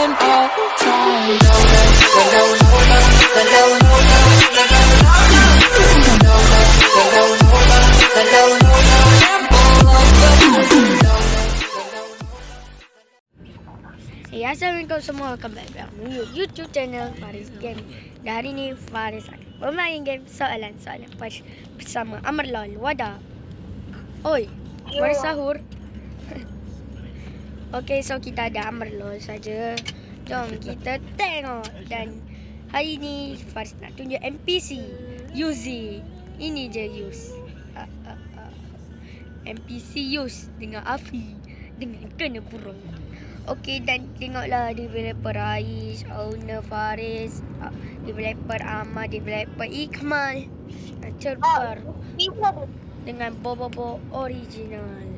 spend all time. Assalamualaikum semua, welcome back dalam YouTube channel Faris Game. Dan hari ni Faris akan bermain game soalan-soalan bersama Amarlol. Wadah. Oi, mari sahur. Okay, so kita ada Amarlol saja. Jom kita tengok. Dan hari ni Faris nak tunjuk NPC Yuzi. Ini je Yus. NPC Yus dengan Afi dengan kena burung. Okey, dan tengoklah developer Ais, owner Faris, developer Ahmad, developer Ikmal, Cerbar dengan Bobo original.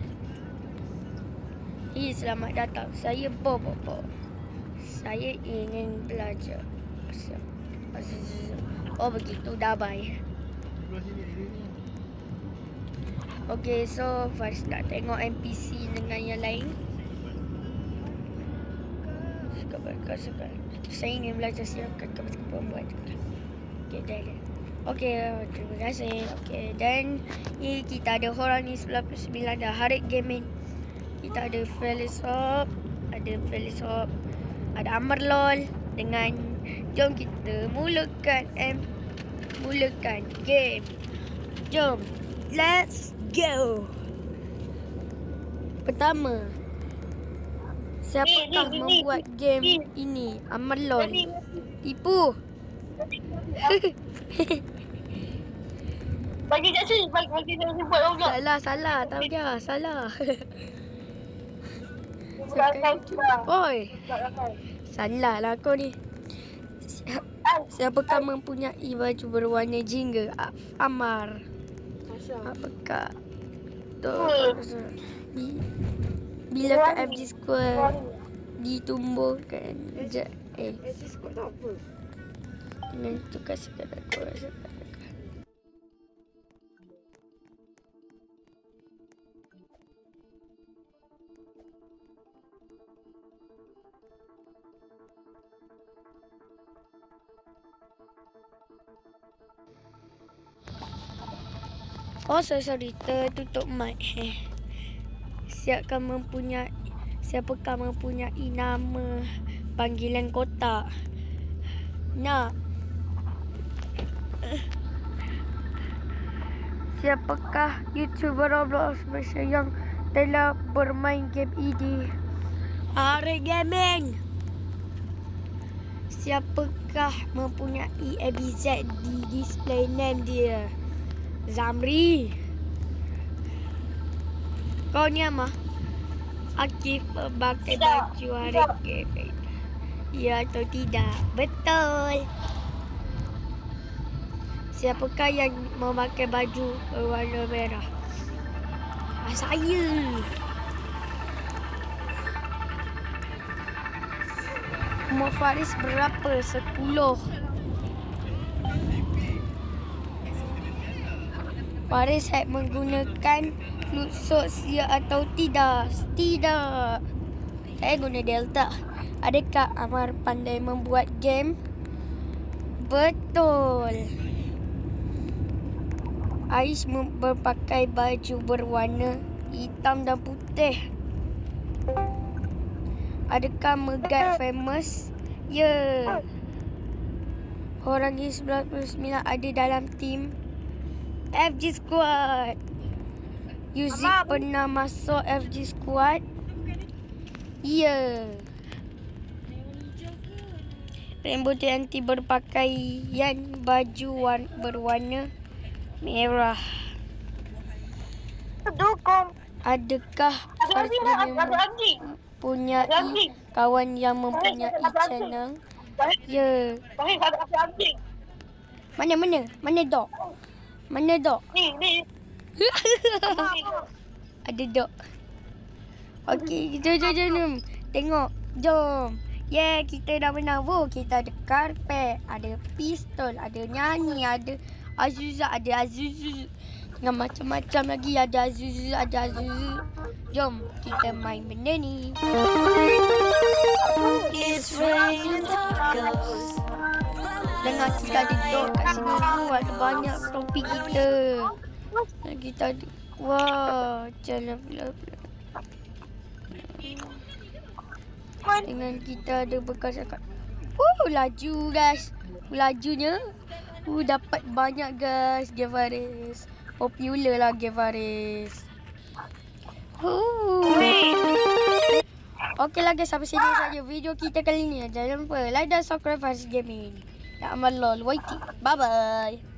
Selamat datang. Saya Bobo. Saya ingin belajar. Oh begitu, dah bye. Okey, so Faris nak tengok NPC dengan yang lain. Saya ingin belajar siapkan kapasitas pembuat. Okey, dah. Okey, terima kasih. Okey, dan ni kita ada orang ni 99 dah Harik Gaming. Kita ada Felisop, ada Amarlol dengan jom kita mulakan game. Jom, let's go. Pertama, siapakah membuat game ini? Amarlol. Tipu. Bagi kat sini, bagi kat sini buat orang. Salah, tahu dia, salah. Bukan. Oi. Salah lah kau ni. Siapakah mempunyai baju berwarna jingga? Amar. Apakah? Bila kat FG Squad ditumbuhkan FG Squad apa? Dengan tukar sekadar aku rasa. Oh sorry, tertutup mic. Siapakah mempunyai nama panggilan kotak? Nak. Siapakah YouTuber Roblox Malaysia yang telah bermain game ini? Harik Gaming. Siapakah mempunyai ABZ di display name dia? Zamri. Kau ni apa? Akif pakai baju Harik Gaming. Ya atau tidak? Betul. Siapakah yang memakai baju berwarna merah? Saya. Umur Faris berapa? 10. Faris hack menggunakan Fluxos ya atau tidak? Tidak. Saya guna Delta. Adakah Amar pandai membuat game? Betul. Ais berpakai baju berwarna hitam dan putih. Adakah Megat famous? Ya. Orang ni 99 ada dalam tim FG Squad. Yuzi pernah masuk FG Squad? Ya. Rainbow TNT berpakaian baju berwarna merah. Adakah Faris mempunyai kawan yang mempunyai channel? Ya. Mana dok? Mana dok? Ni. Ada dok. Okey, jom. Tengok. Jom. Yeah, kita dah menang. Kita ada karpet, ada pistol, ada nyanyi, ada Azuza, ada Azuzu. Dengan macam-macam lagi ada Azuzu, Jom kita main benda ni. It's Dengar kita ada dog kat sini. Ada banyak topi kita. Dan kita ada. Wah, jalan pula. Dengan kita ada bekas akak. Laju guys. Lajunya. Dapat banyak guys. Gevaris. Popular lah Gevaris. Okey lah guys, sampai sini saja video kita kali ni. Jangan lupa like dan subscribe Fazz Gaming. Ya amal lol. YT. Bye bye.